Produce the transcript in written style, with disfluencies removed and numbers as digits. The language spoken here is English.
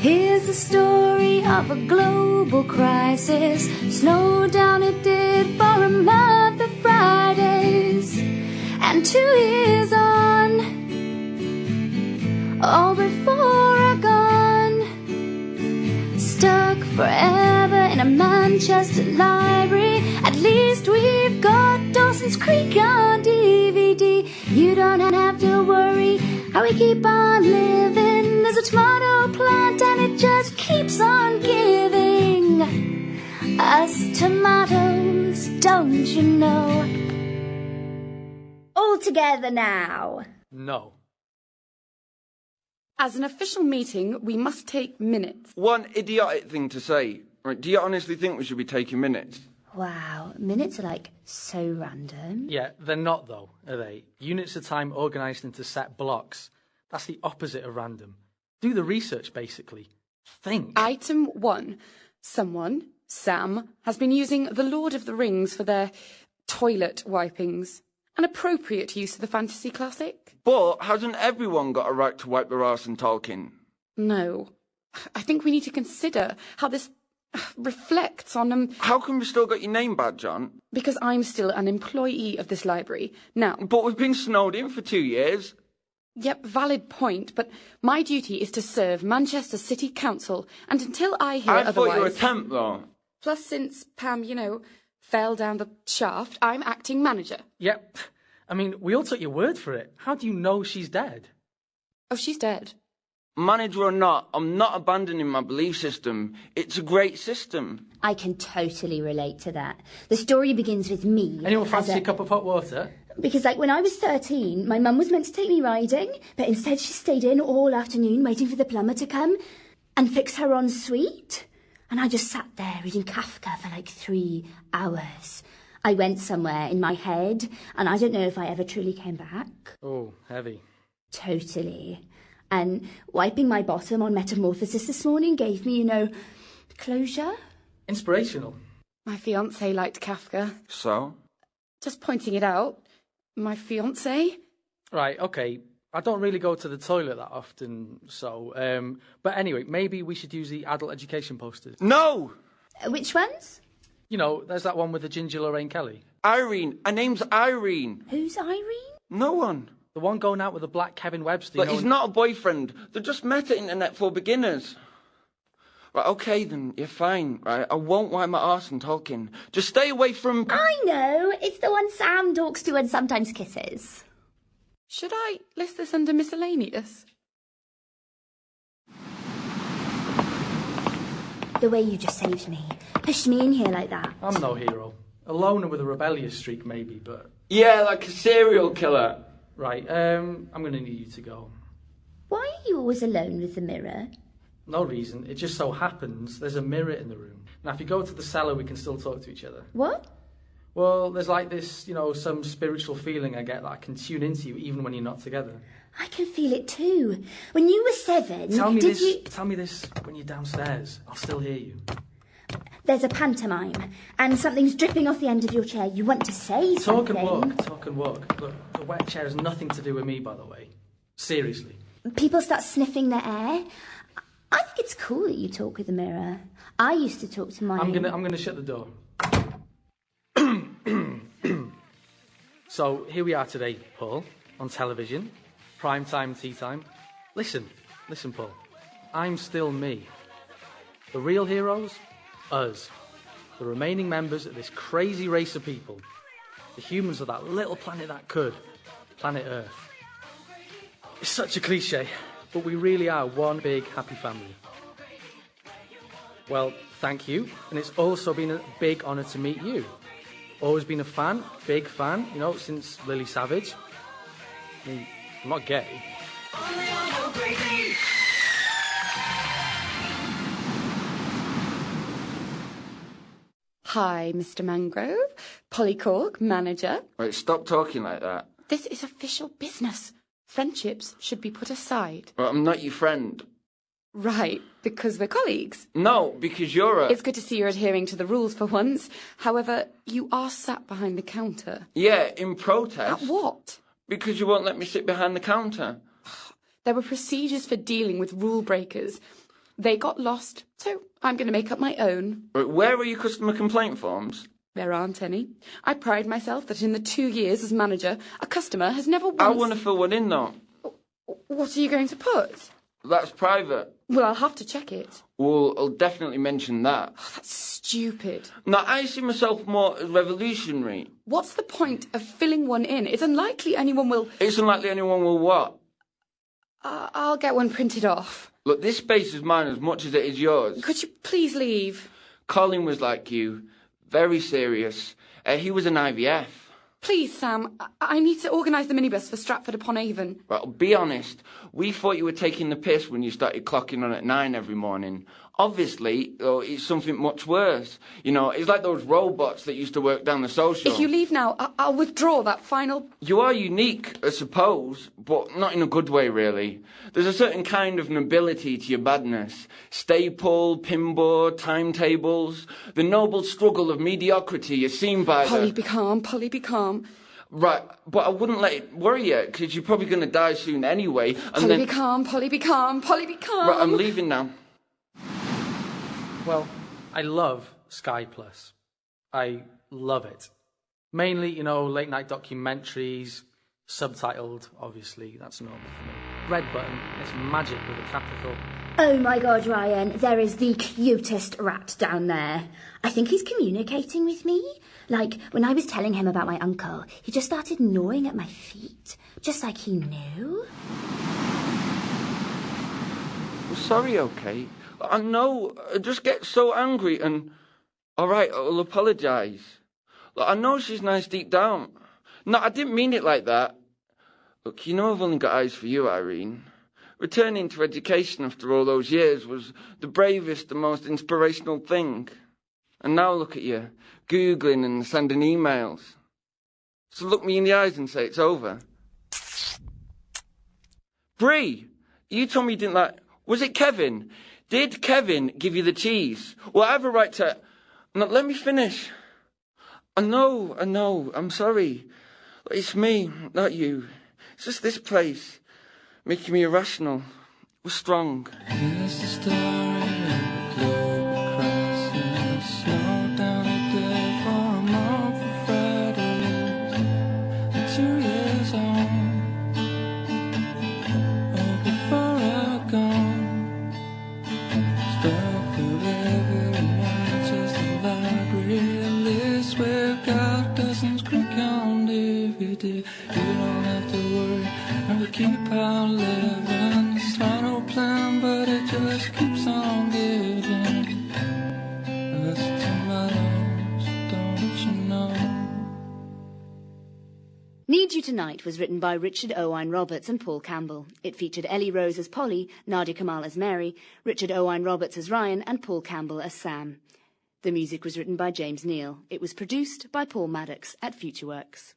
Here's the story of a global crisis. Slow down it did for a month of Fridays. And 2 years on, all before I gone. Stuck forever in a Manchester library. At least we've got Dawson's Creek on DVD. You don't have to worry how we keep on living. There's a tomato plant and it just keeps on giving us tomatoes, don't you know? All together now. No. As an official meeting, we must take minutes. One idiotic thing to say. Right, do you honestly think we should be taking minutes? Wow, minutes are like so random. Yeah, they're not though, are they? Units of time organised into set blocks. That's the opposite of random. Do the research, basically. Think. Item 1. Someone, Sam, has been using The Lord of the Rings for their toilet wipings. An appropriate use of the fantasy classic? But hasn't everyone got a right to wipe their arse in Tolkien? No. I think we need to consider how this reflects on... How come we still got your name badge on? Because I'm still an employee of this library. Now... But we've been snowed in for 2 years. Yep, valid point, but my duty is to serve Manchester City Council, and until I hear otherwise... I thought you were a temp, though. Plus, since Pam, fell down the shaft, I'm acting manager. Yep. I mean, we all took your word for it. How do you know she's dead? Oh, she's dead. Manager or not, I'm not abandoning my belief system. It's a great system. I can totally relate to that. The story begins with me. Anyone fancy a cup of hot water? Because, when I was 13, my mum was meant to take me riding, but instead she stayed in all afternoon waiting for the plumber to come and fix her en suite. And I just sat there reading Kafka for 3 hours. I went somewhere in my head, and I don't know if I ever truly came back. Oh, heavy. Totally. And wiping my bottom on Metamorphosis this morning gave me, closure. Inspirational. My fiancé liked Kafka. So? Just pointing it out. My fiancé. Right, okay. I don't really go to the toilet that often, so... But anyway, maybe we should use the adult education posters. No! Which ones? There's that one with the ginger Lorraine Kelly. Irene. Her name's Irene. Who's Irene? No one. The one going out with the black Kevin Webster. But he's not a boyfriend. They just met at Internet for Beginners. Right, okay then, you're fine, right? I won't wipe my arse in Tolkien. Just stay away from... I know, it's the one Sam talks to and sometimes kisses. Should I list this under miscellaneous? The way you just saved me. Pushed me in here like that. I'm no hero. A loner with a rebellious streak, maybe, but... Yeah, like a serial killer. Right, I'm going to need you to go. Why are you always alone with the mirror? No reason. It just so happens there's a mirror in the room. Now, if you go to the cellar, we can still talk to each other. What? Well, there's this, some spiritual feeling I get that I can tune into you even when you're not together. I can feel it too. When you were 7, Tell me this when you're downstairs. I'll still hear you. There's a pantomime, and something's dripping off the end of your chair. You want to say something. Talk and walk. Look, the wet chair has nothing to do with me, by the way. Seriously. People start sniffing the air. I think it's cool that you talk with the mirror. I used to talk to mine. I'm gonna shut the door. So here we are today, Paul, on television, prime time, tea time. Listen, Paul. I'm still me. The real heroes, us. The remaining members of this crazy race of people. The humans of that little planet that could, planet Earth. It's such a cliche, but we really are one big happy family. Well, thank you, and it's also been a big honour to meet you. Always been a fan, big fan, since Lily Savage. I mean, I'm not gay. Hi, Mr. Mangrove. Polly Cork, manager. Right, stop talking like that. This is official business. Friendships should be put aside. Well, I'm not your friend. Right, because we're colleagues. No, because you're a... It's good to see you're adhering to the rules for once. However, you are sat behind the counter. Yeah, in protest. At what? Because you won't let me sit behind the counter. There were procedures for dealing with rule breakers. They got lost, so I'm going to make up my own. Where are your customer complaint forms? There aren't any. I pride myself that in the 2 years as manager, a customer has never once... I want to fill one in, though. What are you going to put? That's private. Well, I'll have to check it. Well, I'll definitely mention that. Oh, that's stupid. Now, I see myself more as revolutionary. What's the point of filling one in? It's unlikely anyone will... It's unlikely anyone will what? I'll get one printed off. Look, this space is mine as much as it is yours. Could you please leave? Colin was like you. Very serious. He was an IVF. Please, Sam. I need to organise the minibus for Stratford-upon-Avon. Well, be honest. We thought you were taking the piss when you started clocking on at 9 every morning. Obviously, it's something much worse. You know, it's like those robots that used to work down the social. If you leave now, I'll withdraw that final... You are unique, I suppose, but not in a good way, really. There's a certain kind of nobility to your badness. Staple, pinboard, timetables. The noble struggle of mediocrity is seen by Polly, be calm. Polly, be calm. Right, but I wouldn't let it worry you, because you're probably going to die soon anyway. Polly, be calm. Polly, be calm. Polly, be calm. Right, I'm leaving now. Well, I love Sky Plus. I love it. Mainly, you know, late night documentaries, subtitled, obviously, that's normal for me. Red button, it's magic with a capital. Oh my God, Ryan, there is the cutest rat down there. I think he's communicating with me. Like, when I was telling him about my uncle, he just started gnawing at my feet, just like he knew. Sorry, okay? I know, I just get so angry and... All right, I'll apologise. Look, I know she's nice deep down. No, I didn't mean it like that. Look, you know I've only got eyes for you, Irene. Returning to education after all those years was the bravest, the most inspirational thing. And now look at you, Googling and sending emails. So look me in the eyes and say it's over. Bree, you told me you didn't like... Was it Kevin? Did Kevin give you the cheese? Well, I have a right to... No, let me finish. I know, I'm sorry. It's me, not you. It's just this place, making me irrational. We're strong. Here's the story of the globe crossing the snow down a day for a month of Fridays and 2 years on. Oh, before I gone, Stratford every Manchester library, a list where God doesn't creak on DVD. You don't have to worry, and we keep our living. It's not no plan, but it just keeps on giving. That's tomatoes, don't you know? Need You Tonight was written by Richard Owain Roberts and Paul Campbell. It featured Ellie Rose as Polly, Nadia Kamal as Mary, Richard Owain Roberts as Ryan, and Paul Campbell as Sam. The music was written by James Neal. It was produced by Paul Maddox at Futureworks.